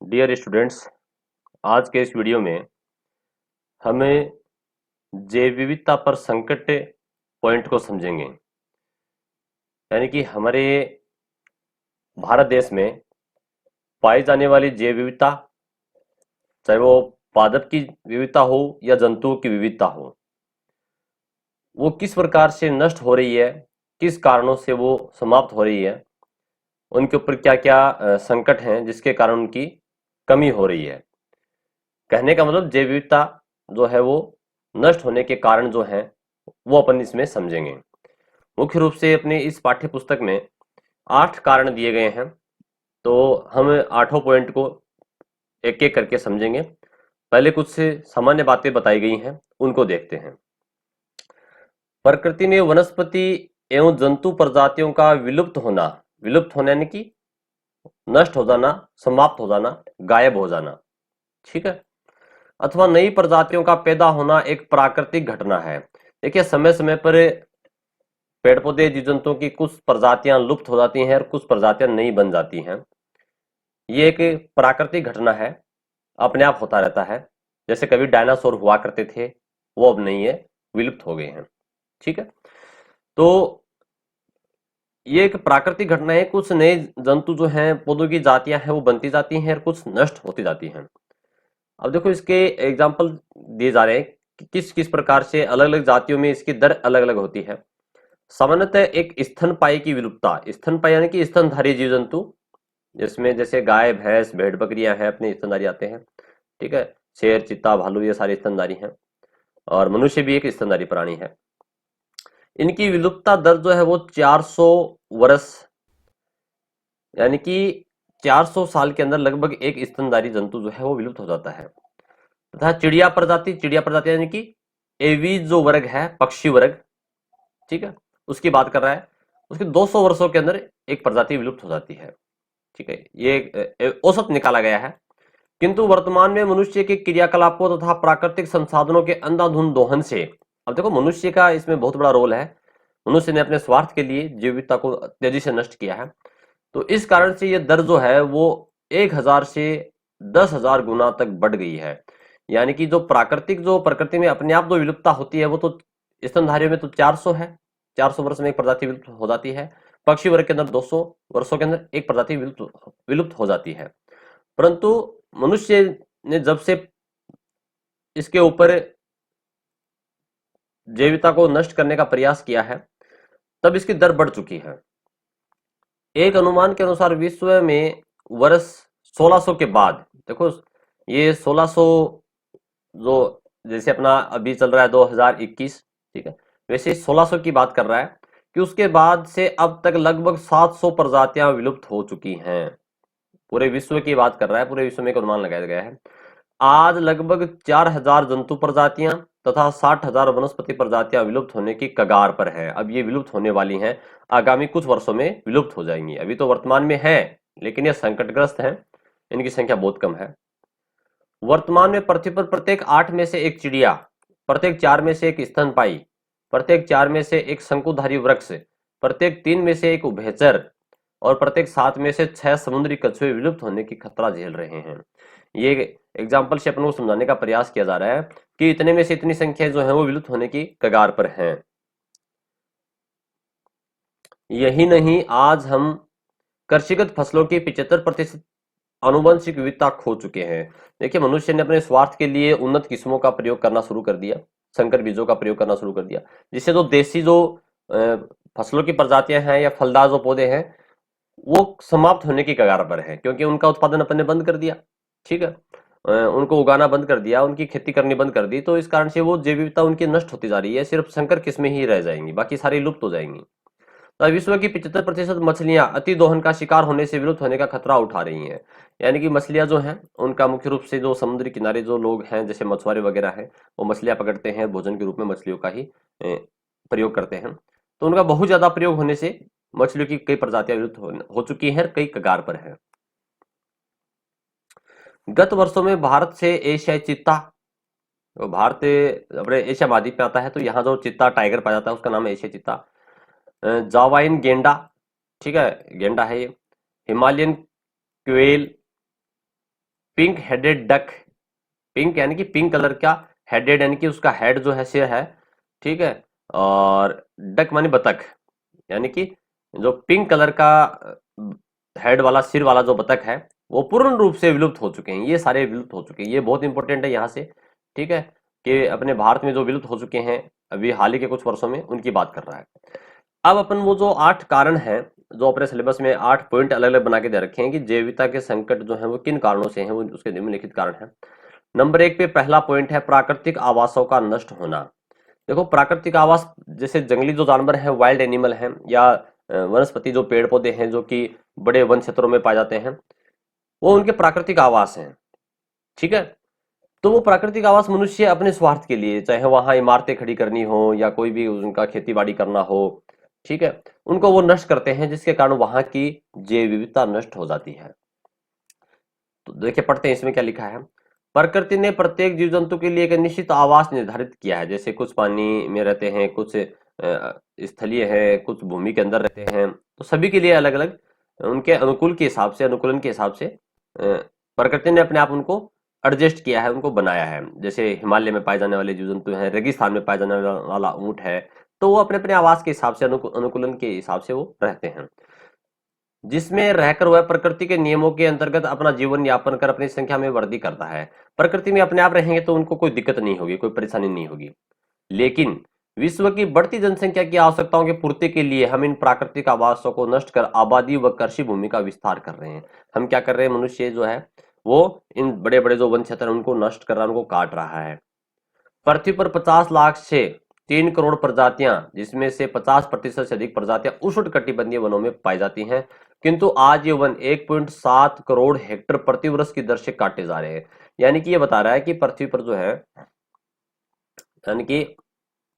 Dear students, आज के इस वीडियो में हमें जैव विविधता पर संकट पॉइंट को समझेंगे। यानी कि हमारे भारत देश में पाई जाने वाली जैव विविधता, चाहे वो पादप की विविधता हो या जंतुओं की विविधता हो, वो किस प्रकार से नष्ट हो रही है, किस कारणों से वो समाप्त हो रही है, उनके ऊपर क्या क्या संकट हैं जिसके कारण उनकी कमी हो रही है। कहने का मतलब जैव विविधता जो है वो नष्ट होने के कारण जो है वो अपन इसमें समझेंगे। मुख्य रूप से अपने इस पाठ्य पुस्तक में 8 कारण दिए गए हैं, तो हम आठों पॉइंट को एक एक करके समझेंगे। पहले कुछ से सामान्य बातें बताई गई हैं, उनको देखते हैं। प्रकृति में वनस्पति एवं जंतु प्रजातियों का विलुप्त होना यानी कि नष्ट हो जाना, समाप्त हो जाना, गायब हो जाना, ठीक है, अथवा नई प्रजातियों का पैदा होना एक प्राकृतिक घटना है। देखिए, समय समय पर पेड़ पौधे जीव जंतुओं की कुछ प्रजातियां लुप्त हो जाती हैं और कुछ प्रजातियां नई बन जाती हैं। ये एक प्राकृतिक घटना है, अपने आप होता रहता है। जैसे कभी डायनासोर हुआ करते थे, वो अब नहीं है, विलुप्त हो गए हैं, ठीक है। तो ये एक प्राकृतिक घटना है, कुछ नए जंतु जो हैं, पौधों की जातियां हैं, वो बनती जाती हैं और कुछ नष्ट होती जाती हैं। अब देखो, इसके एग्जाम्पल दिए जा रहे हैं कि किस किस प्रकार से अलग अलग जातियों में इसकी दर अलग अलग होती है। सामान्यतः एक स्तनपायी की विलुप्तता, स्तनपायी यानी कि स्तनधारी जीव जंतु, जिसमें जैसे गाय भैंस भेड़ बकरियां हैं, अपने स्तनधारी आते हैं, ठीक है। शेर चीता भालू ये सारे स्तनधारी हैं, और मनुष्य भी एक स्तनधारी प्राणी है। इनकी विलुप्तता दर जो है वो 400 वर्ष, यानी कि 400 साल के अंदर लगभग एक स्तनधारी जंतु जो है वो विलुप्त हो जाता है। तथा चिड़िया प्रजाति यानी कि एवीज जो वर्ग है, पक्षी वर्ग, ठीक है, उसकी बात कर रहा है, उसके 200 वर्षों के अंदर एक प्रजाति विलुप्त हो जाती है, ठीक है। ये एक औसत निकाला गया है। किंतु वर्तमान में मनुष्य के क्रियाकलापों तथा प्राकृतिक संसाधनों के अंधाधुंध दोहन से, अब देखो मनुष्य का इसमें बहुत बड़ा रोल है। मनुष्य ने अपने स्वार्थ के लिए जैव विविधता को तेजी से नष्ट किया है, तो इस कारण से ये दर जो है वो 1000 से 10,000 गुना तक बढ़ गई है। यानी कि जो प्रकृति में अपने आप जो विलुप्तता होती है वो तो स्तनधारियों में तो 400 है, 400 वर्ष में एक प्रजाति विलुप्त हो जाती है। पक्षी वर्ग के अंदर 200 वर्षों के अंदर एक प्रजाति विलुप्त हो जाती है। परंतु मनुष्य ने जब से इसके ऊपर जैविकता को नष्ट करने का प्रयास किया है, तब इसकी दर बढ़ चुकी है। एक अनुमान के अनुसार विश्व में वर्ष 1600 के बाद, देखो ये 1600 जो जैसे अपना अभी चल रहा है 2021, ठीक है, वैसे 1600 की बात कर रहा है कि उसके बाद से अब तक लगभग 700 प्रजातियां विलुप्त हो चुकी हैं। पूरे विश्व की बात कर रहा है, पूरे विश्व में एक अनुमान लगाया गया है। आज लगभग 4000 जंतु प्रजातियां तथा 60,000 वनस्पति प्रजातियां विलुप्त होने की कगार पर हैं। अब ये विलुप्त होने वाली हैं, आगामी कुछ वर्षों में विलुप्त हो जाएंगी। अभी तो वर्तमान में है, लेकिन ये संकटग्रस्त हैं, इनकी संख्या बहुत कम है। वर्तमान में पृथ्वी पर प्रत्येक 8 में से एक चिड़िया, प्रत्येक 4 में से एक स्तनपायी, प्रत्येक 4 में से एक शंकुधारी वृक्ष, प्रत्येक 3 में से एक उभयचर और प्रत्येक 7 में से 6 समुद्री कछुए विलुप्त होने की खतरा झेल रहे हैं। ये एग्जाम्पल से अपन को समझाने का प्रयास किया जा रहा है कि इतने में से इतनी संख्या जो है वो विलुप्त होने की कगार पर हैं। यही नहीं, आज हम कृषिगत फसलों की 75% आनुवंशिक विविधता खो चुके हैं। देखिए, मनुष्य ने अपने स्वार्थ के लिए उन्नत किस्मों का प्रयोग करना शुरू कर दिया, संकर बीजों का प्रयोग करना शुरू कर दिया, जिससे जो देसी जो फसलों की प्रजातियां हैं या फलदार जो पौधे हैं वो समाप्त होने की कगार पर है, क्योंकि उनका उत्पादन अपन ने बंद कर दिया, ठीक है। उनको उगाना बंद कर दिया, उनकी खेती करनी बंद कर दी, तो इस कारण से वो जैव विविधता उनकी नष्ट होती जा रही है। सिर्फ संकर किस्में ही रह जाएंगी, बाकी सारी लुप्त हो जाएंगी। तो विश्व की 75% मछलियां अति दोहन का शिकार होने से विलुप्त होने का खतरा उठा रही हैं। यानी कि मछलियां जो हैं उनका मुख्य रूप से जो समुद्री किनारे जो लोग हैं, जैसे मछुआरे वगैरह हैं, वो मछलियां पकड़ते हैं, भोजन के रूप में मछलियों का ही प्रयोग करते हैं। तो उनका बहुत ज्यादा प्रयोग होने से मछलियों की कई प्रजातियां विलुप्त हो चुकी हैं, कई कगार पर है। गत वर्षों में भारत से एशियाई चीता, तो भारत अपने एशिया महाद्वीप में आता है, तो यहाँ जो चीता टाइगर पाया जाता है उसका नाम है एशियाई चीता। जावाइन गेंडा, ठीक है, गेंडा है ये। Himalayan quail, pink headed duck, pink यानी कि पिंक कलर का, हेडेड यानी कि उसका हेड जो है सिर है, ठीक है, और डक मानी बतख, यानी कि जो पिंक कलर का हेड वाला सिर वाला जो बतख है वो पूर्ण रूप से विलुप्त हो चुके हैं, ये सारे विलुप्त हो चुके हैं। ये बहुत इंपॉर्टेंट है यहाँ से, ठीक है, कि अपने भारत में जो विलुप्त हो चुके हैं अभी हाल ही के कुछ वर्षों में, उनकी बात कर रहा है। अब अपन वो जो 8 कारण हैं, जो अपने सिलेबस में 8 पॉइंट अलग अलग बना के दे रखे हैं कि जैव विविधता के संकट जो है वो किन कारणों से हैं, वो उसके निम्नलिखित कारण है। नंबर 1 पे पहला पॉइंट है प्राकृतिक आवासों का नष्ट होना। देखो, प्राकृतिक आवास जैसे जंगली जो जानवर है, वाइल्ड एनिमल है, या वनस्पति जो पेड़ पौधे हैं जो कि बड़े वन क्षेत्रों में पाए जाते हैं, वो उनके प्राकृतिक आवास हैं, ठीक है। तो वो प्राकृतिक आवास मनुष्य अपने स्वार्थ के लिए, चाहे वहां इमारतें खड़ी करनी हो या कोई भी उनका खेती बाड़ी करना हो, ठीक है, उनको वो नष्ट करते हैं, जिसके कारण वहां की जैव विविधता नष्ट हो जाती है। तो देखिए, पढ़ते हैं इसमें क्या लिखा है। प्रकृति ने प्रत्येक जीव जंतु के लिए एक निश्चित आवास निर्धारित किया है, जैसे कुछ पानी में रहते हैं, कुछ स्थलीय है, कुछ भूमि के अंदर रहते हैं, तो सभी के लिए अलग अलग उनके अनुकूल के हिसाब से, अनुकूलन के हिसाब से प्रकृति ने अपने आप उनको एडजस्ट किया है, उनको बनाया है। जैसे हिमालय में पाए जाने वाले जीव जंतु हैं, रेगिस्तान में पाए जाने वाला ऊंट है, तो वो अपने अपने आवास के हिसाब से, अनुकूलन के हिसाब से वो रहते हैं, जिसमें रहकर वह प्रकृति के नियमों के अंतर्गत अपना जीवन यापन कर अपनी संख्या में वृद्धि करता है। प्रकृति में अपने आप रहेंगे तो उनको कोई दिक्कत नहीं होगी, कोई परेशानी नहीं होगी। लेकिन विश्व की बढ़ती जनसंख्या की आवश्यकताओं की पूर्ति के लिए हम इन प्राकृतिक आवासों को नष्ट कर आबादी व कृषि भूमि का विस्तार कर रहे हैं। हम क्या कर रहे हैं, मनुष्य जो है वो इन बड़े बड़े जो वन क्षेत्र हैं उनको नष्ट कर रहा है, उनको काट रहा है। पृथ्वी पर 50 लाख से 3 करोड़ प्रजातियां, जिसमें से 50% से अधिक प्रजातियां उष्णकटिबंधीय वनों में पाई जाती हैं, किंतु आज ये वन 1.7 करोड़ हेक्टेयर प्रति वर्ष की दर से काटे जा रहे हैं। यानी कि ये बता रहा है कि पृथ्वी पर जो है, यानी कि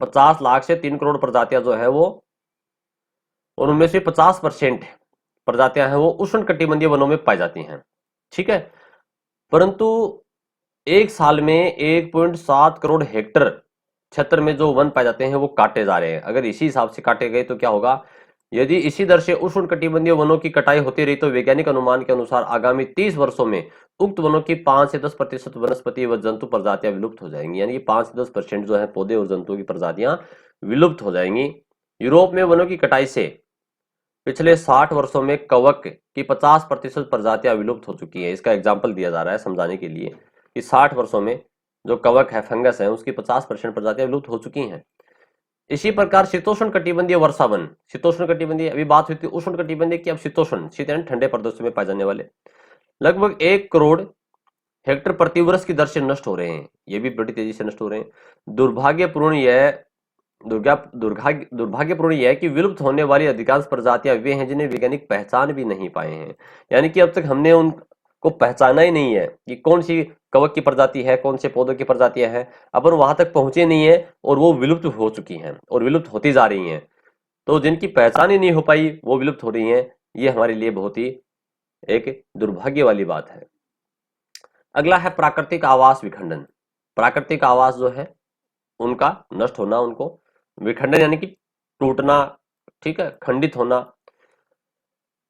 50 लाख से 3 करोड़ प्रजातियां जो है वो, और उनमें से 50% प्रजातियां हैं वो उष्णकटिबंधीय वनों में पाई जाती हैं, ठीक है। परंतु एक साल में 1.7 करोड़ हेक्टेयर क्षेत्र में जो वन पाए जाते हैं वो काटे जा रहे हैं। अगर इसी हिसाब से काटे गए तो क्या होगा, यदि इसी दर से उष्णकटिबंधीय वनों की कटाई होती रही तो वैज्ञानिक अनुमान के अनुसार आगामी 30 वर्षों में उक्त वनों की 5 से 10% वनस्पति व जंतु प्रजातियां विलुप्त हो जाएंगी। यानी कि 5 से 10% जो है पौधे और जंतुओं की प्रजातियां विलुप्त हो जाएंगी। यूरोप में वनों की कटाई से पिछले 60 वर्षों में कवक की 50% प्रजातियां विलुप्त हो चुकी है। इसका एग्जाम्पल दिया जा रहा है समझाने के लिए कि 60 वर्षों में जो कवक है, फंगस है, उसकी 50% प्रजातियां विलुप्त हो चुकी हैं। इसी प्रकार शीतोष्ण कटिबंधीय वर्षावन, शीतोष्ण कटिबंधीय, अभी बात हुई थी उष्ण कटिबंधीय की, अब शीतोष्ण, शीत यानी ठंडे प्रदेशों में पाए जाने वाले, लगभग 1 करोड़ हेक्टेयर प्रति वर्ष की दर से नष्ट हो रहे हैं। ये भी बड़ी तेजी से नष्ट हो रहे हैं। दुर्भाग्यपूर्ण यह दुर्भाग्यपूर्ण यह है कि विलुप्त होने वाली अधिकांश प्रजातियां वे हैं जिन्हें वैज्ञानिक पहचान भी नहीं पाए हैं। यानी कि अब तक हमने उनको पहचाना ही नहीं है कि कौन सी कवक की प्रजाति है, कौन से पौधों की प्रजातियां हैं, अपन वहां तक पहुंचे नहीं है और वो विलुप्त हो चुकी हैं और विलुप्त होती जा रही हैं। तो जिनकी पहचान ही नहीं हो पाई वो विलुप्त हो रही हैं, ये हमारे लिए बहुत ही एक दुर्भाग्य वाली बात है। अगला है प्राकृतिक आवास विखंडन। प्राकृतिक आवास जो है उनका नष्ट होना, उनको विखंडन यानी कि टूटना, ठीक है, खंडित होना।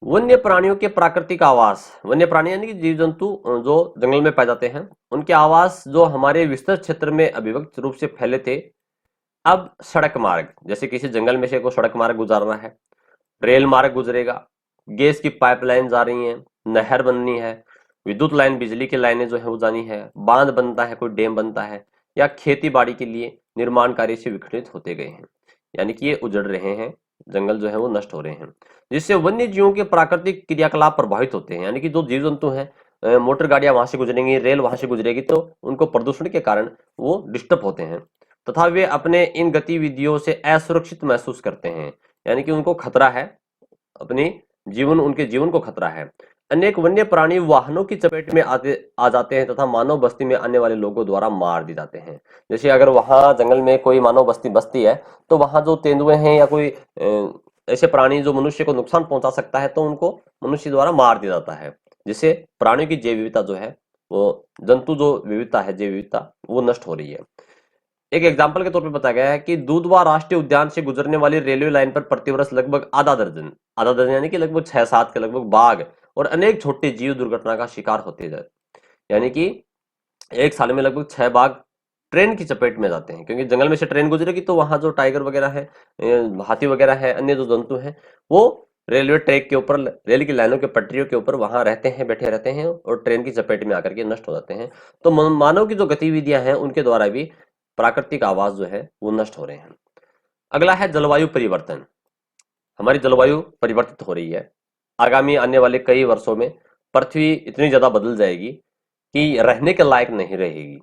वन्य प्राणियों के प्राकृतिक आवास, वन्य प्राणी यानी कि जीव जंतु जो जंगल में पाए जाते हैं, उनके आवास जो हमारे विस्तृत क्षेत्र में अविभक्त रूप से फैले थे, अब सड़क मार्ग, जैसे किसी जंगल में से को सड़क मार्ग गुजारना है, रेल मार्ग गुजरेगा, गैस की पाइपलाइन जा रही है, नहर बननी है, विद्युत लाइन, बिजली की लाइनें जो है वो जानी है, बांध बनता है, कोई डैम बनता है, या खेती बाड़ी के लिए निर्माण कार्य से विखंडित होते गए हैं। यानी कि ये उजड़ रहे हैं, जंगल जो है वो नष्ट हो रहे हैं, जिससे वन्य जीवों के प्राकृतिक क्रियाकलाप प्रभावित होते हैं। यानी कि जो जीव जंतु हैं, मोटर गाड़ियां वहां से गुजरेंगी, रेल वहां से गुजरेगी, तो उनको प्रदूषण के कारण वो डिस्टर्ब होते हैं तथा वे अपने इन गतिविधियों से असुरक्षित महसूस करते हैं। यानी कि उनको खतरा है, अपनी जीवन, उनके जीवन को खतरा है। अनेक वन्य प्राणी वाहनों की चपेट में आ जाते हैं तथा मानव बस्ती में आने वाले लोगों द्वारा मार दी जाते हैं। जैसे अगर वहां जंगल में कोई मानव बस्ती बसती है तो वहां जो तेंदुए हैं या कोई ऐसे प्राणी जो मनुष्य को नुकसान पहुंचा सकता है तो उनको मनुष्य द्वारा मार दिया जाता है, जिससे प्राणियों की जैव विविधता जो है वो, जंतु जो विविधता है, जैव विविधता, वो नष्ट हो रही है। एक एग्जाम्पल के तौर पे बताया गया है कि दूधवा राष्ट्रीय उद्यान से गुजरने वाली रेलवे लाइन पर प्रतिवर्ष लगभग आधा दर्जन यानी कि लगभग 6-7 के लगभग बाघ और अनेक छोटे जीव दुर्घटना का शिकार होते हैं। यानी कि एक साल में लगभग 6 बाघ ट्रेन की चपेट में जाते हैं, क्योंकि जंगल में से ट्रेन गुजरेगी तो वहां जो टाइगर वगैरह है, हाथी वगैरह है, अन्य जो जंतु हैं, वो रेलवे ट्रैक के ऊपर, रेल की लाइनों के पटरियों के ऊपर वहां रहते हैं, बैठे रहते हैं और ट्रेन की चपेट में आकर के नष्ट हो जाते हैं। तो मानव की जो गतिविधियां हैं उनके द्वारा भी प्राकृतिक आवास जो है वो नष्ट हो रहे हैं। अगला है जलवायु परिवर्तन। हमारी जलवायु परिवर्तित हो रही है। आगामी आने वाले कई वर्षों में पृथ्वी इतनी ज्यादा बदल जाएगी कि रहने के लायक नहीं रहेगी।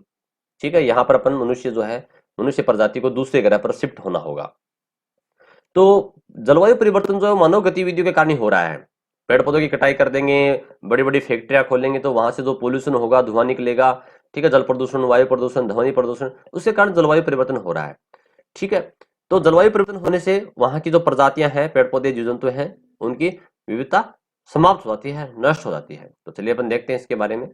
ठीक है, यहाँ पर अपन मनुष्य जो है, मनुष्य प्रजाति को दूसरे ग्रह पर शिफ्ट होना होगा। तो जलवायु परिवर्तन जो है मानव गतिविधियों के कारण ही हो रहा है। पेड़ पौधों की कटाई कर देंगे, बड़ी बड़ी फैक्ट्रियां खोलेंगे तो वहां से जो पोल्यूशन होगा, धुआं निकलेगा, ठीक है, जल प्रदूषण, वायु प्रदूषण, ध्वनि प्रदूषण, उसके कारण जलवायु परिवर्तन हो रहा है। ठीक है, तो जलवायु परिवर्तन होने से वहां की जो प्रजातियां हैं, पेड़ पौधे, जीव जंतु हैं, उनकी विविधता समाप्त हो जाती है, नष्ट हो जाती है। तो चलिए अपन देखते हैं इसके बारे में।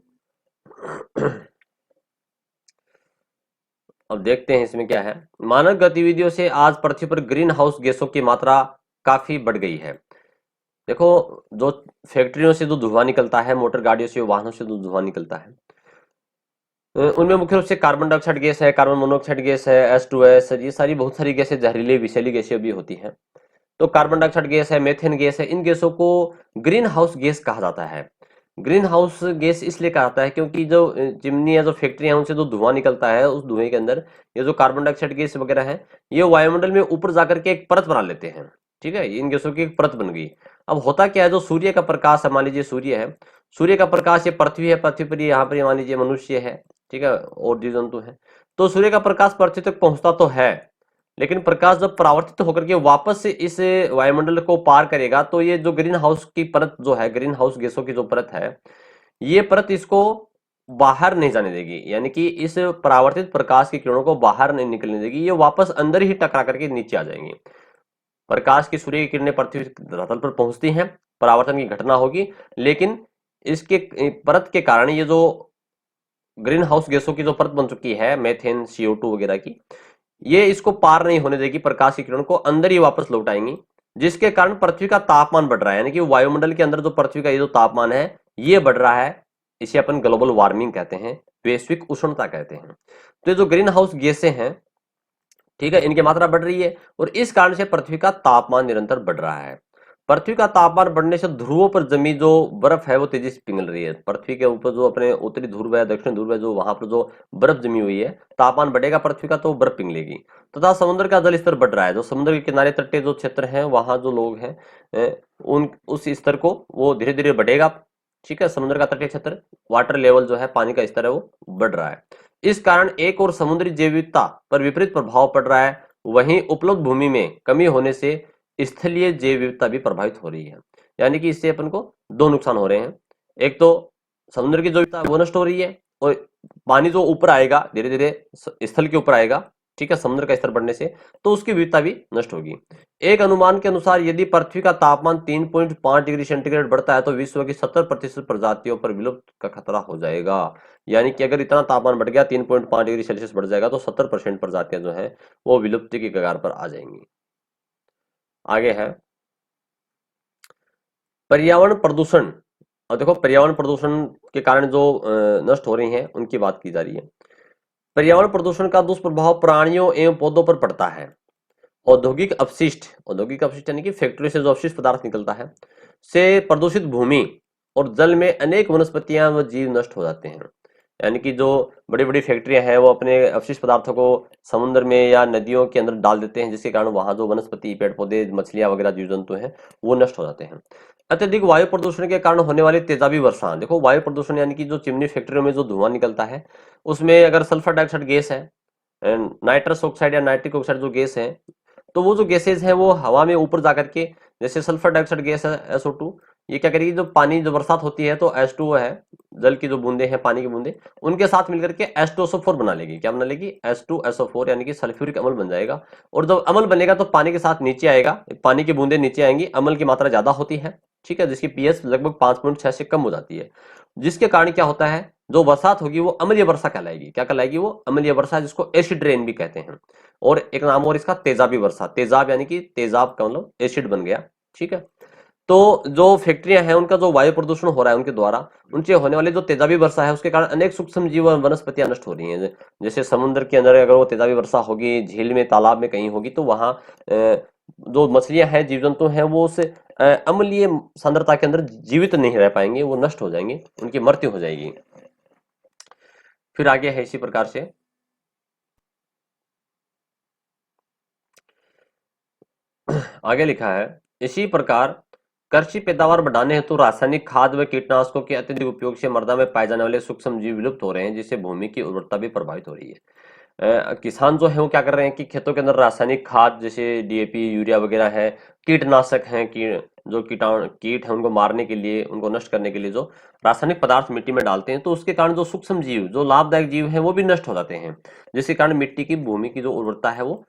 अब देखते हैं इसमें क्या है। मानव गतिविधियों से आज पृथ्वी पर ग्रीन हाउस गैसों की मात्रा काफी बढ़ गई है। देखो, जो फैक्ट्रियों से जो धुआं निकलता है, मोटर गाड़ियों से, वाहनों से जो धुआं निकलता है, उनमें मुख्य रूप से कार्बन डाइऑक्साइड गैस है, कार्बन मोनोऑक्साइड गैस है, H2S, ये सारी बहुत सारी गैसें, जहरीली विषैली गैसें भी होती हैं। तो कार्बन डाइऑक्साइड गैस है, मेथेन गैस है, इन गैसों को ग्रीन हाउस गैस कहा जाता है। ग्रीन हाउस गैस इसलिए कहा जाता है क्योंकि जो चिमनी या जो फैक्ट्री है उनसे जो धुआं निकलता है, उस धुएं के अंदर ये जो कार्बन डाइऑक्साइड गैस वगैरह है, ये वायुमंडल में ऊपर जाकर के एक परत बना लेते हैं। ठीक है, इन गैसों की एक परत बन गई। अब होता क्या है, जो सूर्य का प्रकाश है, मान लीजिए सूर्य है, सूर्य का प्रकाश, ये पृथ्वी है, पृथ्वी पर यहाँ पर मान लीजिए मनुष्य है, ठीक है, और जीव जंतु है। तो सूर्य का प्रकाश पृथ्वी तक पहुंचता तो है, लेकिन प्रकाश जब परावर्तित होकर के वापस से इस वायुमंडल को पार करेगा तो ये जो ग्रीन हाउस की परत जो है, ग्रीन हाउस गैसों की जो परत है, ये परत इसको बाहर नहीं जाने देगी, यानी कि इस परावर्तित प्रकाश की किरणों को बाहर नहीं निकलने देगी, ये वापस अंदर ही टकरा करके नीचे आ जाएंगी। प्रकाश की सूर्य की किरणें पृथ्वी धरातल पर पहुंचती हैं, परावर्तन की घटना होगी, लेकिन इसके परत के कारण ये जो ग्रीन हाउस गैसों की जो परत बन चुकी है, मेथेन, CO2 वगैरह की, ये इसको पार नहीं होने देगी, प्रकाश की किरण को अंदर ही वापस लौट आएंगी, जिसके कारण पृथ्वी का तापमान बढ़ रहा है। यानी कि वायुमंडल के अंदर जो पृथ्वी का ये जो तापमान है ये बढ़ रहा है। इसे अपन ग्लोबल वार्मिंग कहते हैं, वैश्विक उष्णता कहते हैं। तो ये जो ग्रीन हाउस गैसें हैं, ठीक है, इनकी मात्रा बढ़ रही है और इस कारण से पृथ्वी का तापमान निरंतर बढ़ रहा है। पृथ्वी का तापमान बढ़ने से ध्रुवों पर जमी जो बर्फ है वो तेजी से पिघल रही है। पृथ्वी के ऊपर जो अपने उत्तरी ध्रुव है, दक्षिण ध्रुव है, जो वहां पर जो बर्फ जमी हुई है, तापमान बढ़ेगा पृथ्वी का तो बर्फ पिघलेगी, तथा समुद्र का जल स्तर बढ़ रहा है। जो समुद्र के किनारे तटीय जो क्षेत्र हैं, वहां जो लोग हैं, उन उस स्तर को वो धीरे धीरे बढ़ेगा। ठीक है, समुद्र का तटीय क्षेत्र, वाटर लेवल जो है, पानी का स्तर है वो बढ़ रहा है। इस कारण एक और समुद्री जैव विविधता पर विपरीत प्रभाव पड़ रहा है, वहीं उपलब्ध भूमि में कमी होने से स्थलीय जैव विविधता भी प्रभावित हो रही है। यानी कि इससे अपन को दो नुकसान हो रहे हैं। एक तो समुद्र की जो विविधता वो नष्ट हो रही है, और पानी जो ऊपर आएगा, धीरे धीरे स्थल के ऊपर आएगा, ठीक है, समुद्र का स्तर बढ़ने से, तो उसकी विविधता भी नष्ट होगी। एक अनुमान के अनुसार यदि पृथ्वी का तापमान 3.5 डिग्री सेंटीग्रेड बढ़ता है तो विश्व की 70% प्रजातियों पर विलुप्त का खतरा हो जाएगा। यानी कि अगर इतना तापमान बढ़ गया, 3.5 डिग्री सेल्सियस बढ़ जाएगा, तो 70% प्रजातियां जो है वो विलुप्ति की कगार पर आ जाएंगी। आगे है पर्यावरण प्रदूषण। और देखो, पर्यावरण प्रदूषण के कारण जो नष्ट हो रही हैं उनकी बात की जा रही है। पर्यावरण प्रदूषण का दुष्प्रभाव प्राणियों एवं पौधों पर पड़ता है। औद्योगिक अपशिष्ट यानी कि फैक्ट्री से जो अपशिष्ट पदार्थ निकलता है, से प्रदूषित भूमि और जल में अनेक वनस्पतियां व जीव नष्ट हो जाते हैं। यानी कि जो बड़ी बड़ी फैक्ट्रियां हैं वो अपने अपशिष्ट पदार्थों को समुद्र में या नदियों के अंदर डाल देते हैं, जिसके कारण वहां जो वनस्पति, पेड़ पौधे, मछलियां वगैरह, जीव जंतु हैं, वो नष्ट हो जाते हैं। अत्यधिक वायु प्रदूषण के कारण होने वाली तेजाबी वर्षा। देखो, वायु प्रदूषण यानी कि जो चिमनी फैक्ट्रियों में जो धुआं निकलता है, उसमें अगर सल्फर डाइऑक्साइड गैस है, नाइट्रस ऑक्साइड या नाइट्रिक ऑक्साइड जो गैस है, तो वो जो गैसेज हैं वो हवा में ऊपर जाकर के, जैसे सल्फर डाइऑक्साइड गैस है, SO2, ये क्या करेगी, जो पानी, जो बरसात होती है तो H2O है, जल की जो बूंदे हैं, पानी की बूंदे, उनके साथ मिलकर के H2SO4 बना लेगी। क्या बना लेगी? H2SO4, यानी कि सल्फ्यूरिक अम्ल बन जाएगा। और जब अम्ल बनेगा तो पानी के साथ नीचे आएगा, पानी की बूंदे नीचे आएंगी, अम्ल की मात्रा ज्यादा होती है, ठीक है, जिसकी pH लगभग 5.6 से कम हो जाती है, जिसके कारण क्या होता है, जो बरसात होगी वो अम्लीय वर्षा कहलाएगी। क्या कहलाएगी? वो अम्लीय वर्षा, जिसको एसिड रेन भी कहते हैं। और एक नाम और इसका तेजाबी वर्षा। तेजाब यानी कि तेजाब का मतलब एसिड बन गया, ठीक है। तो जो फैक्ट्रियां हैं उनका जो वायु प्रदूषण हो रहा है उनके द्वारा, उनसे होने वाली जो तेजाबी वर्षा है उसके कारण अनेक सूक्ष्म जीव और वनस्पतियां नष्ट हो रही हैं। जैसे समुद्र के अंदर अगर वो तेजाबी वर्षा होगी, झील में तालाब में कहीं होगी, तो वहां जो मछलियां हैं, जीव जंतु हैं, वो उस अम्लीय सांद्रता के अंदर जीवित नहीं रह पाएंगे, वो नष्ट हो जाएंगे, उनकी मृत्यु हो जाएगी। फिर आगे है इसी प्रकार से, आगे लिखा है, इसी प्रकार कृषि पैदावार बढ़ाने हेतु रासायनिक खाद व कीटनाशकों के अत्यधिक उपयोग से मृदा में पाए जाने वाले सूक्ष्म जीव विलुप्त हो रहे हैं, जिससे भूमि की उर्वरता भी प्रभावित हो रही है। किसान जो है वो क्या कर रहे हैं कि खेतों के अंदर रासायनिक खाद जैसे डीएपी, यूरिया वगैरह है, कीटनाशक हैं, जो कीटाणु कीट है उनको मारने के लिए, उनको नष्ट करने के लिए जो रासायनिक पदार्थ मिट्टी में डालते हैं, तो उसके कारण जो सूक्ष्म जीव, जो लाभदायक जीव हैं, वो भी नष्ट हो जाते हैं, जिसके कारण मिट्टी की, भूमि की जो उर्वरता है वो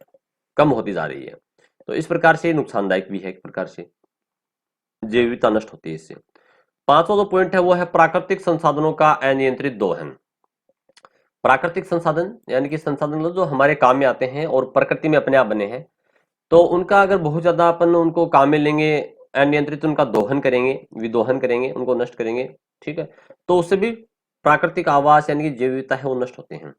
कम होती जा रही है। तो इस प्रकार से नुकसानदायक भी है, एक प्रकार से जैव विविधता नष्ट होती है इससे। पांचवा जो पॉइंट है वो है प्राकृतिक संसाधनों का अनियंत्रित दोहन। प्राकृतिक संसाधन यानी कि संसाधन जो हमारे काम में आते हैं और प्रकृति में अपने आप बने हैं, तो उनका अगर बहुत ज्यादा अपन उनको काम में लेंगे, अनियंत्रित उनका दोहन करेंगे, विदोहन करेंगे, उनको नष्ट करेंगे, ठीक है, तो उससे भी प्राकृतिक आवास यानी कि जैव विविधता है वो नष्ट होते हैं।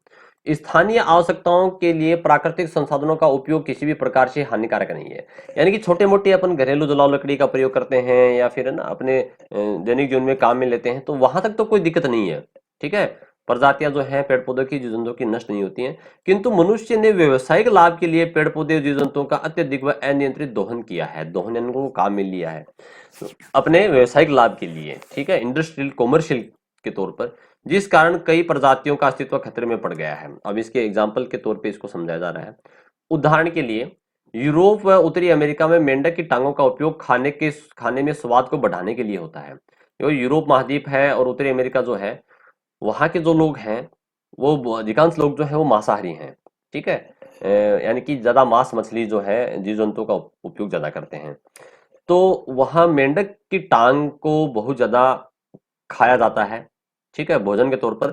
स्थानीय आवश्यकताओं के लिए प्राकृतिक संसाधनों का उपयोग किसी भी प्रकार से हानिकारक नहीं है। यानी कि छोटे मोटे अपन घरेलू जलाओ लकड़ी का प्रयोग करते हैं या फिर है ना अपने दैनिक जीवन में काम में लेते हैं, तो वहां तक तो कोई दिक्कत नहीं है, ठीक है, प्रजातियां जो है पेड़ पौधों की, जीव जंतुओं की नष्ट नहीं होती हैं। किंतु मनुष्य ने व्यवसायिक लाभ के लिए पेड़ पौधे, जीव जंतुओं का अत्यधिक व अनियंत्रित दोहन किया है। दोहन यानी उनको काम में लिया है अपने व्यवसायिक लाभ के लिए, ठीक है, इंडस्ट्रियल कॉमर्शियल के तौर पर, जिस कारण कई प्रजातियों का अस्तित्व खतरे में पड़ गया है। अब इसके एग्जाम्पल के तौर पे इसको समझाया जा रहा है। उदाहरण के लिए यूरोप व उत्तरी अमेरिका में मेंढक की टांगों का उपयोग खाने में स्वाद को बढ़ाने के लिए होता है। जो यूरोप महाद्वीप है और उत्तरी अमेरिका जो है, वहां के जो लोग हैं वो अधिकांश लोग जो है वो मांसाहारी हैं, ठीक है, यानी कि ज्यादा मांस मछली जो है, जीव जंतु का उपयोग ज्यादा करते हैं। तो वहां मेंढक की टांग को बहुत ज्यादा खाया जाता है, ठीक है, भोजन के तौर पर,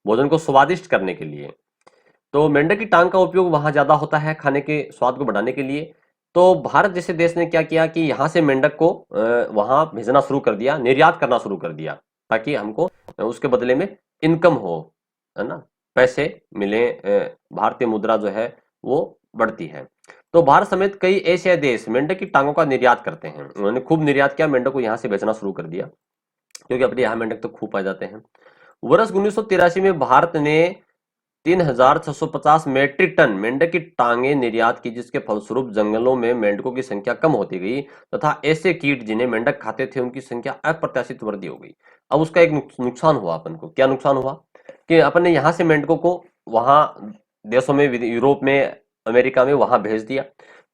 भोजन को स्वादिष्ट करने के लिए। तो मेंढक की टांग का उपयोग वहां ज्यादा होता है खाने के स्वाद को बढ़ाने के लिए। तो भारत जैसे देश ने क्या किया कि यहाँ से मेंढक को वहां भेजना शुरू कर दिया, निर्यात करना शुरू कर दिया, ताकि हमको उसके बदले में इनकम हो, है ना, पैसे मिले, भारतीय मुद्रा जो है वो बढ़ती है। तो भारत समेत कई एशियाई देश मेंढक की टांगों का निर्यात करते हैं। उन्होंने खूब निर्यात किया, मेंढक को यहाँ से बेचना शुरू कर दिया, क्योंकि अपने यहाँ मेंढक तो खूब पाए जाते हैं। वर्ष 1983 में भारत ने 3,650 मेट्रिक टन मेंढक की टांगे निर्यात की, जिसके फलस्वरूप जंगलों में मेंढकों की संख्या कम होती गई तथा ऐसे कीट जिन्हें मेंढक खाते थे उनकी संख्या अप्रत्याशित वृद्धि हो गई। अब उसका एक नुकसान हुआ अपन को। क्या नुकसान हुआ कि अपन ने यहाँ से मेंढकों को वहां देशों में, यूरोप में, अमेरिका में, वहां भेज दिया।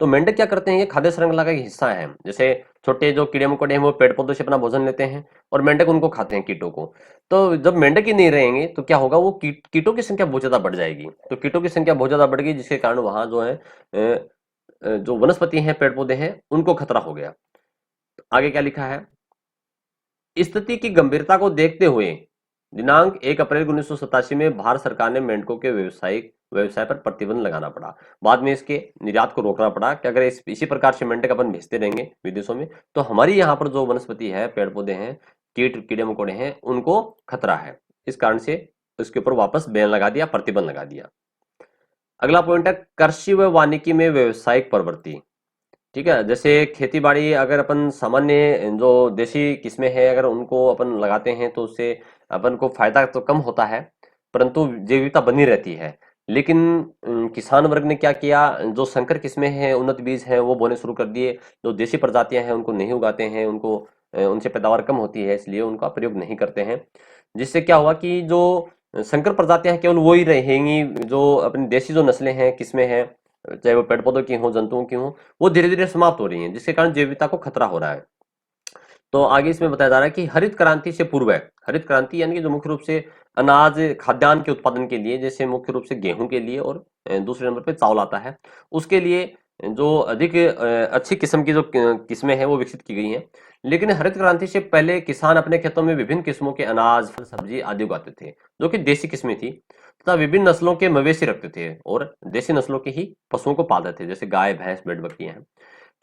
तो मेंढक क्या करते हैं, ये खाद्य श्रृंखला का एक हिस्सा है। जैसे छोटे जो कीड़े मकोड़े हैं वो पेड़ पौधों से अपना भोजन लेते हैं और मेंढक उनको खाते हैं, कीटों को। तो जब मेंढक ही नहीं रहेंगे तो क्या होगा, वो कीटों की संख्या बहुत ज्यादा बढ़ जाएगी। तो कीटों की संख्या बहुत ज्यादा बढ़ गई, जिसके कारण वहां जो है जो वनस्पति हैं, पेड़ पौधे हैं, उनको खतरा हो गया। आगे क्या लिखा है, स्थिति की गंभीरता को देखते हुए दिनांक 1 अप्रैल 1987 में भारत सरकार ने मेंढकों के व्यवसाय पर प्रतिबंध लगाना पड़ा। बाद में इसके निर्यात को रोकना पड़ा कि अगर इसी प्रकार से मेंढक अपन भेजते रहेंगे विदेशों में, तो हमारी यहाँ पर जो वनस्पति है, पेड़ पौधे हैं, कीड़े मकोड़े हैं, उनको खतरा है। इस कारण से उसके ऊपर वापस बैन लगा दिया, प्रतिबंध लगा दिया। अगला पॉइंट है कृषि व वानिकी में व्यवसायिक प्रवृत्ति। ठीक है, जैसे खेती बाड़ी, अगर अपन सामान्य जो देसी किस्में हैं अगर उनको अपन लगाते हैं तो उससे अपन को फायदा तो कम होता है, परंतु जैविकता बनी रहती है। लेकिन किसान वर्ग ने क्या किया, जो संकर किस्में हैं, उन्नत बीज हैं, वो बोने शुरू कर दिए। जो देसी प्रजातियां हैं उनको नहीं उगाते हैं, उनको उनसे पैदावार कम होती है, इसलिए उनका प्रयोग नहीं करते हैं। जिससे क्या हुआ कि जो संकर प्रजातियां हैं केवल वो ही रहेंगी, जो अपनी देसी जो नस्लें हैं, किस्में हैं, चाहे वो पेड़ पौधों की हो, जंतुओं की हो, वो धीरे धीरे समाप्त हो रही हैं, जिसके कारण जैव विविधता को खतरा हो रहा है। तो आगे इसमें बताया जा रहा है कि हरित क्रांति से पूर्व, हरित क्रांति यानी कि जो मुख्य रूप से अनाज खाद्यान्न के उत्पादन के लिए, जैसे मुख्य रूप से गेहूं के लिए और दूसरे नंबर पे चावल आता है, उसके लिए जो अधिक अच्छी किस्म की जो किस्में हैं वो विकसित की गई हैं। लेकिन हरित क्रांति से पहले किसान अपने खेतों में विभिन्न किस्मों के अनाज, फल, सब्जी आदि उगाते थे, जो कि देसी किस्में थी, तथा विभिन्न नस्लों के मवेशी रखते थे और देसी नस्लों के ही पशुओं को पालते थे, जैसे गाय, भैंस, भेड़, बकरियां हैं।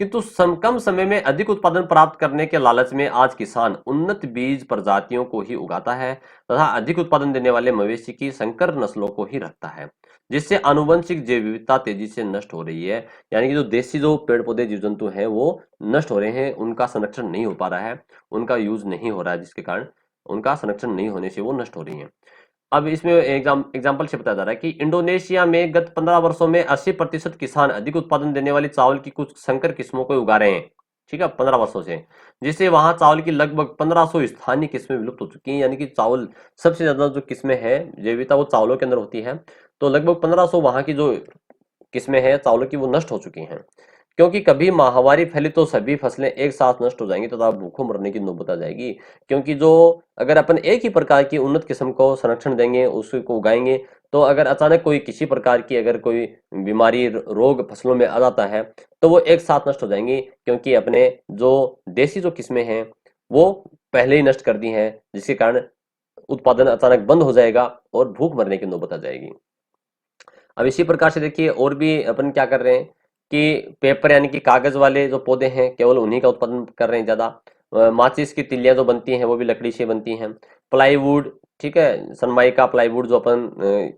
किंतु कम समय में अधिक उत्पादन प्राप्त करने के लालच में आज किसान उन्नत बीज प्रजातियों को ही उगाता है तथा अधिक उत्पादन देने वाले मवेशी की संकर नस्लों को ही रखता है, जिससे आनुवंशिक जैव विविधता तेजी से नष्ट हो रही है। यानी कि जो देसी जो पेड़ पौधे जीव जंतु हैं वो नष्ट हो रहे हैं, उनका संरक्षण नहीं हो पा रहा है, उनका यूज नहीं हो रहा है, जिसके कारण उनका संरक्षण नहीं होने से वो नष्ट हो रही हैं। अब इसमें एग्जाम्पल से बताया जा रहा है कि इंडोनेशिया में गत 15 वर्षों में 80% किसान अधिक उत्पादन देने वाली चावल की कुछ संकर किस्मों को उगा रहे हैं। ठीक है, 15 वर्षों से, जिससे वहां चावल की लगभग 1500 स्थानीय किस्में विलुप्त हो चुकी हैं। यानी कि चावल सबसे ज्यादा जो किस्में हैं जैविकता वो चावलों के अंदर होती है, तो लगभग 1500 वहां की जो किस्में हैं चावलों की वो नष्ट हो चुकी हैं। क्योंकि कभी माहवारी फैली तो सभी फसलें एक साथ नष्ट हो जाएंगी तथा भूखों मरने की नौबत आ जाएगी। क्योंकि जो अगर अपन एक ही प्रकार की उन्नत किस्म को संरक्षण देंगे, उसको उगाएंगे, तो अगर अचानक कोई किसी प्रकार की अगर कोई बीमारी रोग फसलों में आ जाता है तो वो एक साथ नष्ट हो जाएंगी, क्योंकि अपने जो देसी जो किस्में हैं वो पहले ही नष्ट कर दी हैं, जिसके कारण उत्पादन अचानक बंद हो जाएगा और भूख मरने की नौबत आ जाएगी। अब इसी प्रकार से देखिए और भी अपन क्या कर रहे हैं कि पेपर यानी कि कागज वाले जो पौधे हैं केवल उन्हीं का उत्पादन कर रहे हैं ज्यादा। माचिस की तिल्लियां जो बनती हैं वो भी लकड़ी से बनती हैं। प्लाईवुड, ठीक है, सनमाइका प्लाईवुड जो अपन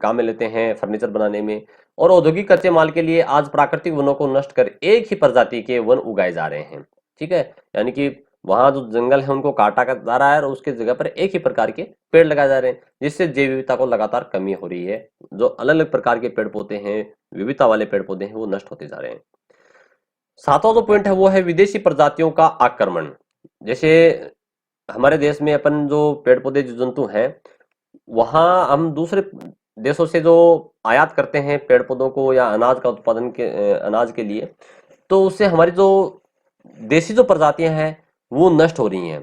काम में लेते हैं फर्नीचर बनाने में। और औद्योगिक कच्चे माल के लिए आज प्राकृतिक वनों को नष्ट कर एक ही प्रजाति के वन उगाए जा रहे हैं। ठीक है, यानी कि वहां जो जंगल है उनको काटा जा रहा है और उसके जगह पर एक ही प्रकार के पेड़ लगाए जा रहे हैं, जिससे जैव विविधता को लगातार कमी हो रही है। जो अलग अलग प्रकार के पेड़ पौधे हैं, विविधता वाले पेड़ पौधे हैं, वो नष्ट होते जा रहे हैं। सातवां जो पॉइंट है वो है विदेशी प्रजातियों का आक्रमण। जैसे हमारे देश में अपन जो पेड़ पौधे जीव जंतु हैं वहां हम दूसरे देशों से जो आयात करते हैं पेड़ पौधों को या अनाज का उत्पादन के अनाज के लिए, तो उससे हमारी जो देसी जो प्रजातियां हैं वो नष्ट हो रही हैं।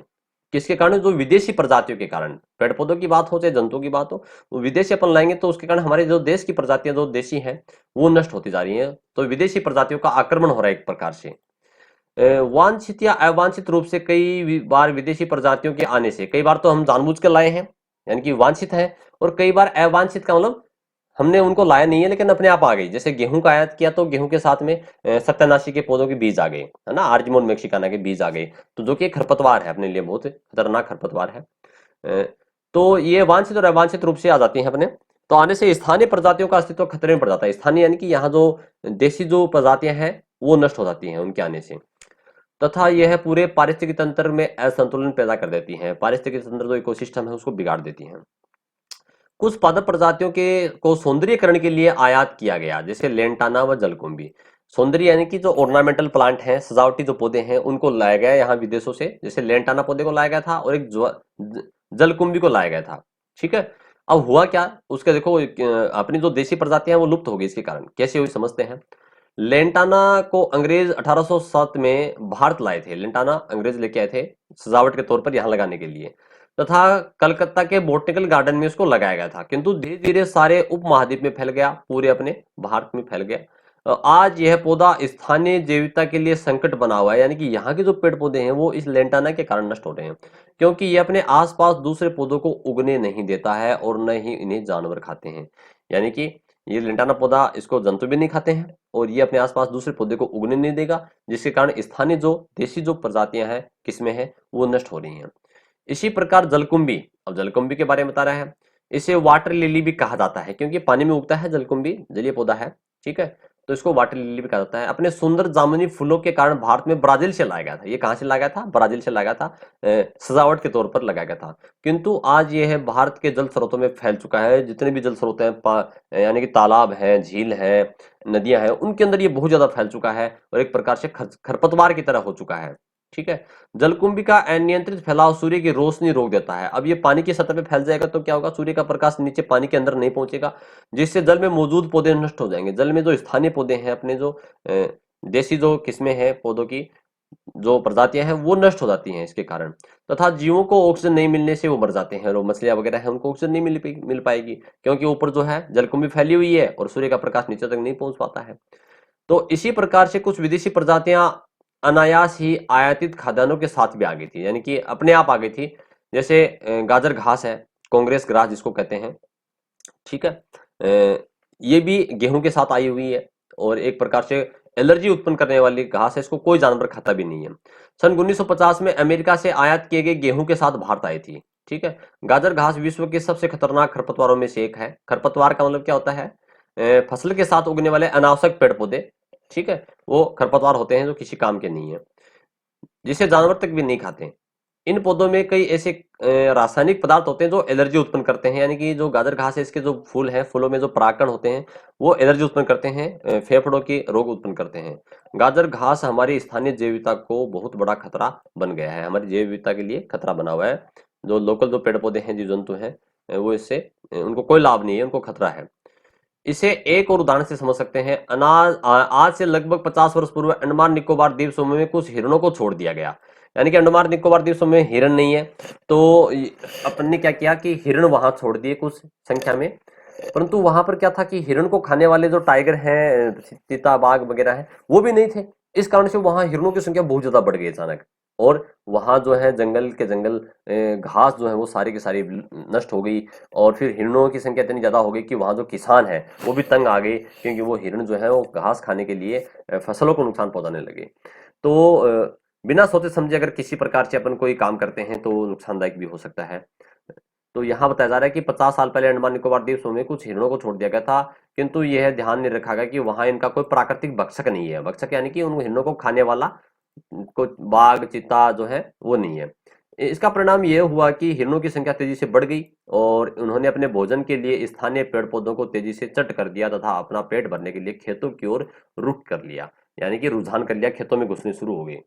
किसके कारण? जो विदेशी प्रजातियों के कारण। पेड़ पौधों की बात हो चाहे जंतुओं की बात हो, वो विदेशी अपन लाएंगे तो उसके कारण हमारे जो देश की प्रजातियां जो देशी हैं वो नष्ट होती जा रही हैं। तो विदेशी प्रजातियों का आक्रमण हो रहा है एक प्रकार से। वांछित या अवांछित रूप से कई बार विदेशी प्रजातियों के आने से, कई बार तो हम जानबूझ कर लाए हैं यानी कि वांछित है, और कई बार अवांछित का मतलब हमने उनको लाया नहीं है लेकिन अपने आप आ गई। जैसे गेहूं का आयात किया तो गेहूं के साथ में सत्यानाशी के पौधों के बीज आ गए, है ना, आर्जिमोन मैक्सिकाना के बीज आ गए, तो जो कि एक खरपतवार है, अपने लिए बहुत खतरनाक खरपतवार है। तो ये वांछित और अवांछित रूप से आ जाती है अपने, तो आने से स्थानीय प्रजातियों का अस्तित्व खतरे में पड़ जाता है। स्थानीय यानी कि यहाँ जो देसी जो प्रजातियां हैं वो नष्ट हो जाती हैं उनके आने से, तथा यह पूरे पारिस्थितिक तंत्र में असंतुलन पैदा कर देती हैं। पारिस्थितिक तंत्र जो इकोसिस्टम है उसको बिगाड़ देती हैं। कुछ पादप प्रजातियों के को सौंदर्यीकरण के लिए आयात किया गया, जैसे लेंटाना व जलकुंभी। सौंदर्य यानी कि जो ऑर्नामेंटल प्लांट हैं, सजावटी जो पौधे हैं, उनको लाया गया यहाँ विदेशों से। जैसे लेंटाना पौधे को लाया गया था और एक जलकुंभी को लाया गया था। ठीक है, अब हुआ क्या उसका देखो, अपनी जो देसी प्रजातियां हैं वो लुप्त हो गई। इसके कारण कैसे हुई समझते हैं। लेंटाना को अंग्रेज 1807 में भारत लाए थे। लेंटाना अंग्रेज लेके आए थे सजावट के तौर पर यहाँ लगाने के लिए, तथा कलकत्ता के बोटनिकल गार्डन में इसको लगाया गया था। किंतु धीरे धीरे सारे उपमहाद्वीप में फैल गया, पूरे अपने भारत में फैल गया। आज यह पौधा स्थानीय जैविकता के लिए संकट बना हुआ है। यानी कि यहाँ के जो पेड़ पौधे हैं वो इस लेंटाना के कारण नष्ट हो रहे हैं, क्योंकि ये अपने आसपास दूसरे पौधों को उगने नहीं देता है और न ही इन्हें जानवर खाते हैं। यानी कि ये लेंटाना पौधा, इसको जंतु भी नहीं खाते हैं और ये अपने आसपास दूसरे पौधे को उगने नहीं देगा, जिसके कारण स्थानीय जो देसी जो प्रजातियां हैं, किस्में हैं, वो नष्ट हो रही हैं। इसी प्रकार जलकुंभी, अब जलकुंभी के बारे में बता रहा है। इसे वाटर लिली भी कहा जाता है क्योंकि पानी में उगता है, जलकुंभी जलीय पौधा है। ठीक है, तो इसको वाटर लिली भी कहा जाता है। अपने सुंदर जामुनी फूलों के कारण भारत में ब्राजील से लाया गया था। ये कहां से लाया गया था? ब्राजील से लाया गया था, सजावट के तौर पर लगाया गया था। किंतु आज यह है भारत के जल स्रोतों में फैल चुका है। जितने भी जल स्रोत हैं, यानी कि तालाब हैं, झील है, नदियां हैं, उनके अंदर ये बहुत ज्यादा फैल चुका है और एक प्रकार से खरपतवार की तरह हो चुका है। ठीक है, जलकुंभी का अनियंत्रित फैलाव सूर्य की रोशनी रोक देता है। अब ये पानी की सतह पे फैल जाएगा तो क्या होगा? सूर्य का प्रकाश नीचे पानी के अंदर नहीं पहुंचेगा, जिससे जल में मौजूद पौधे नष्ट हो जाएंगे। जल में जो स्थानीय पौधे हैं, अपने जो देसी जो किस्में हैं पौधों की, जो प्रजातियां हैं, वो नष्ट हो जाती हैं इसके कारण। तथा जीवों को ऑक्सीजन नहीं मिलने से वो मर जाते हैं। जो मछलियां वगैरह हैं उनको ऑक्सीजन नहीं मिल पाएगी, क्योंकि ऊपर जो है जलकुंभी फैली हुई है और सूर्य का प्रकाश नीचे तक नहीं पहुंच पाता है। तो इसी प्रकार से कुछ विदेशी प्रजातियां अनायास ही आयातित खाद्यान्नों के साथ भी आ गई थी, यानी कि अपने आप आ गई थी। जैसे गाजर घास है, कांग्रेस ग्रास जिसको कहते हैं। ठीक है, ये भी गेहूं के साथ आई हुई है और एक प्रकार से एलर्जी उत्पन्न करने वाली घास है, इसको कोई जानवर खाता भी नहीं है। सन 1950 में अमेरिका से आयात किए गए गेहूं के साथ भारत आई थी। ठीक है। गाजर घास विश्व के सबसे खतरनाक खरपतवारों में से एक है। खरपतवार का मतलब क्या होता है? फसल के साथ उगने वाले अनावश्यक पेड़ पौधे, ठीक है, वो खरपतवार होते हैं जो किसी काम के नहीं है, जिसे जानवर तक भी नहीं खाते। इन पौधों में कई ऐसे रासायनिक पदार्थ होते हैं जो एलर्जी उत्पन्न करते हैं, यानी कि जो गाजर घास है इसके जो फूल हैं, फूलों में जो परागकण होते हैं वो एलर्जी उत्पन्न करते हैं, फेफड़ों के रोग उत्पन्न करते हैं। गाजर घास हमारी स्थानीय जैव विविधता को बहुत बड़ा खतरा बन गया है, हमारी जैव विविधता के लिए खतरा बना हुआ है। जो लोकल जो पेड़ पौधे हैं, जीव जंतु हैं, वो इससे उनको कोई लाभ नहीं है, उनको खतरा है। इसे एक और उदाहरण से समझ सकते हैं। आज से लगभग 50 वर्ष पूर्व अंडमान निकोबार द्वीप समूह में कुछ हिरणों को छोड़ दिया गया, यानी कि अंडमान निकोबार द्वीप समूह में हिरण नहीं है, तो अपन ने क्या किया कि हिरण वहां छोड़ दिए कुछ संख्या में। परंतु वहां पर क्या था कि हिरण को खाने वाले जो टाइगर हैं, चीता बाघ वगैरह हैं, वो भी नहीं थे। इस कारण से वहां हिरणों की संख्या बहुत ज्यादा बढ़ गई अचानक, और वहां जो है जंगल के जंगल घास जो है वो सारी की सारी नष्ट हो गई। और फिर हिरणों की संख्या इतनी ज्यादा हो गई कि वहां जो किसान है वो भी तंग आ गए, क्योंकि वो हिरण जो है वो घास खाने के लिए फसलों को नुकसान पहुंचाने लगे। तो बिना सोचे समझे अगर किसी प्रकार से अपन कोई काम करते हैं तो नुकसानदायक भी हो सकता है। तो यहाँ बताया जा रहा है कि 50 साल पहले अंडमान निकोबार द्वीप समूह में कुछ हिरणों को छोड़ दिया गया था, किंतु यह ध्यान नहीं रखा गया कि वहां इनका कोई प्राकृतिक भक्षक नहीं है। भक्षक यानी कि उन हिरणों को खाने वाला कोई बाघ चीता जो है वो नहीं है। इसका परिणाम यह हुआ कि हिरणों की संख्या तेजी से बढ़ गई, और उन्होंने अपने भोजन के लिए स्थानीय पेड़ पौधों को तेजी से चट कर दिया तथा अपना पेट भरने के लिए खेतों की ओर रुख कर लिया, यानी कि रुझान कर लिया, खेतों में घुसने शुरू हो गए।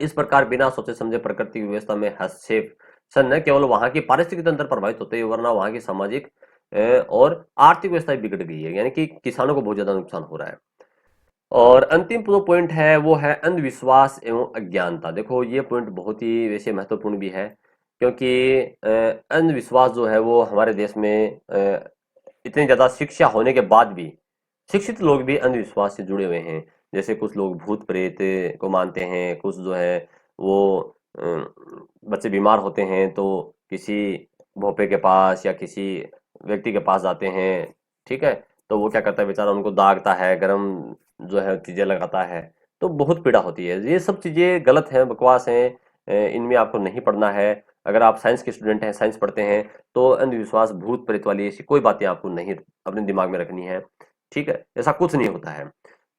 इस प्रकार बिना सोचे समझे प्रकृति की व्यवस्था में हस्तक्षेप से न केवल वहां की पारिस्थितिक तंत्र प्रभावित होते हैं, वरना वहां की सामाजिक और आर्थिक व्यवस्था भी बिगड़ गई है, यानी कि किसानों को बहुत ज्यादा नुकसान हो रहा है। और अंतिम जो पॉइंट है वो है अंधविश्वास एवं अज्ञानता। देखो ये पॉइंट बहुत ही वैसे महत्वपूर्ण भी है, क्योंकि अंधविश्वास जो है वो हमारे देश में इतनी ज्यादा शिक्षा होने के बाद भी शिक्षित लोग भी अंधविश्वास से जुड़े हुए हैं। जैसे कुछ लोग भूत प्रेत को मानते हैं, कुछ जो है वो अ, बच्चे बीमार होते हैं तो किसी भोपे के पास या किसी व्यक्ति के पास जाते हैं, ठीक है, तो वो क्या करता है बेचारा, उनको दागता है, गर्म जो है चीजें लगाता है, तो बहुत पीड़ा होती है। ये सब चीजें गलत हैं, बकवास हैं, इनमें आपको नहीं पढ़ना है। अगर आप साइंस के स्टूडेंट हैं, साइंस पढ़ते हैं, तो अंधविश्वास भूत प्रेत वाली ऐसी कोई बातें आपको नहीं अपने दिमाग में रखनी है, ठीक है, ऐसा कुछ नहीं होता है।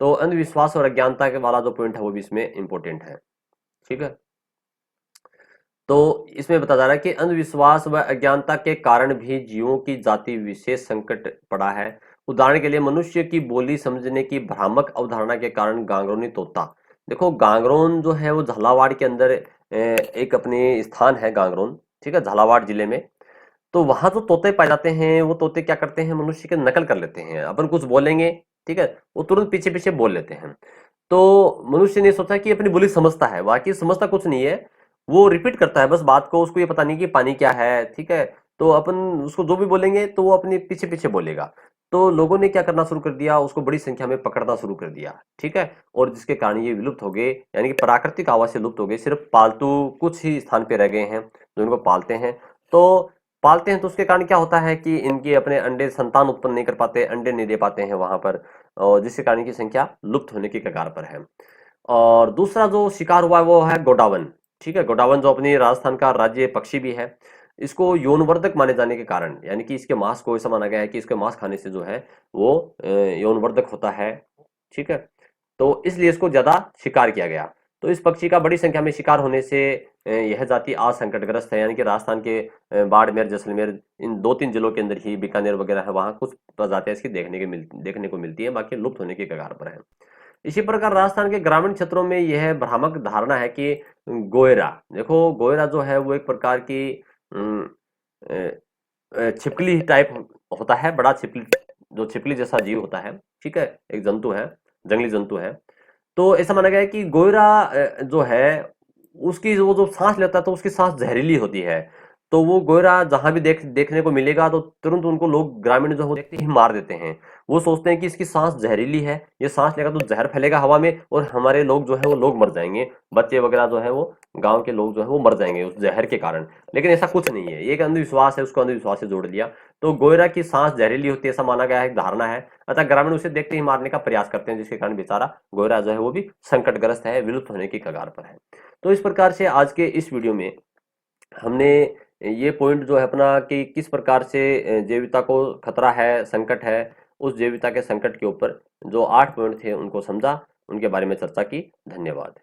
तो अंधविश्वास और अज्ञानता के वाला जो पॉइंट है वो भी इसमें इंपॉर्टेंट है, ठीक है। तो इसमें बताया जा रहा है कि अंधविश्वास व अज्ञानता के कारण भी जीवों की जाति विशेष संकट पड़ा है। उदाहरण के लिए मनुष्य की बोली समझने की भ्रामक अवधारणा के कारण गांगरोनी तोता। देखो गांगरोन जो है वो झालावाड़ के अंदर एक अपनी स्थान है गांगरोन, ठीक है, झालावाड़ जिले में। तो वहां जो तोते पाए जाते हैं वो तोते क्या करते हैं, मनुष्य की नकल कर लेते हैं। अपन कुछ बोलेंगे, ठीक है, वो तुरंत पीछे पीछे बोल लेते हैं। तो मनुष्य ने सोचा कि अपनी बोली समझता है, बाकी समझता कुछ नहीं है, वो रिपीट करता है बस बात को, उसको ये पता नहीं कि पानी क्या है, ठीक है। तो अपन उसको जो भी बोलेंगे तो वो अपने पीछे पीछे बोलेगा। तो लोगों ने क्या करना शुरू कर दिया, उसको बड़ी संख्या में पकड़ना शुरू कर दिया, ठीक है, और जिसके कारण ये विलुप्त हो गए, यानी कि प्राकृतिक आवाज से लुप्त हो गए। सिर्फ पालतू कुछ ही स्थान पे रह गए हैं जो इनको पालते हैं। तो पालते हैं तो उसके कारण क्या होता है कि इनके अपने अंडे संतान उत्पन्न नहीं कर पाते, अंडे नहीं दे पाते हैं वहां पर, और जिसके कारण की संख्या लुप्त होने की कगार पर है। और दूसरा जो शिकार हुआ है वो है गोडावन, ठीक है। गोडावन जो अपनी राजस्थान का राज्य पक्षी भी है, इसको यौनवर्धक माने जाने के कारण, यानी कि इसके मांस को ऐसा माना गया है कि इसके मांस खाने से जो है वो यौनवर्धक होता है, ठीक है। तो इसलिए इसको ज्यादा शिकार किया गया। तो इस पक्षी का बड़ी संख्या में शिकार होने से यह जाति आज संकटग्रस्त है, यानी कि राजस्थान के बाड़मेर, जैसलमेर, इन दो तीन जिलों के अंदर ही, बीकानेर वगैरह है, वहां कुछ प्रजातियां इसकी देखने को मिलती है, बाकी लुप्त होने की कगार पर है। इसी प्रकार राजस्थान के ग्रामीण क्षेत्रों में यह भ्रामक धारणा है कि गोयरा, देखो गोयरा जो है वो एक प्रकार की अम, छिपकली टाइप होता है, बड़ा छिपकली, जो छिपकली जैसा जीव होता है, ठीक है, एक जंतु है, जंगली जंतु है। तो ऐसा माना गया है कि गोयरा जो है उसकी वो जो सांस लेता है तो उसकी सांस जहरीली होती है। तो वो गोयरा जहां भी देखने को मिलेगा तो तुरंत उनको लोग ग्रामीण जो देखते ही मार देते हैं। वो सोचते हैं कि इसकी सांस जहरीली है, ये सांस लेगा तो जहर फैलेगा हवा में और हमारे लोग जो है वो लोग मर जाएंगे, बच्चे वगैरह जो है वो गांव के लोग जो है वो मर जाएंगे उस जहर के कारण। लेकिन ऐसा कुछ नहीं है, ये एक अंधविश्वास है, उसको अंधविश्वास से जोड़ दिया। तो गोयरा की सांस जहरीली होती है ऐसा माना गया है, एक धारणा है। अतः ग्रामीण उसे देखते ही मारने का प्रयास करते हैं, जिसके कारण बेचारा गोयरा जो है वो भी संकटग्रस्त है, विलुप्त होने की कगार पर है। तो इस प्रकार से आज के इस वीडियो में हमने ये पॉइंट जो है अपना कि किस प्रकार से जैविकता को खतरा है, संकट है, उस जैविकता के संकट के ऊपर जो 8 पॉइंट थे उनको समझा, उनके बारे में चर्चा की। धन्यवाद।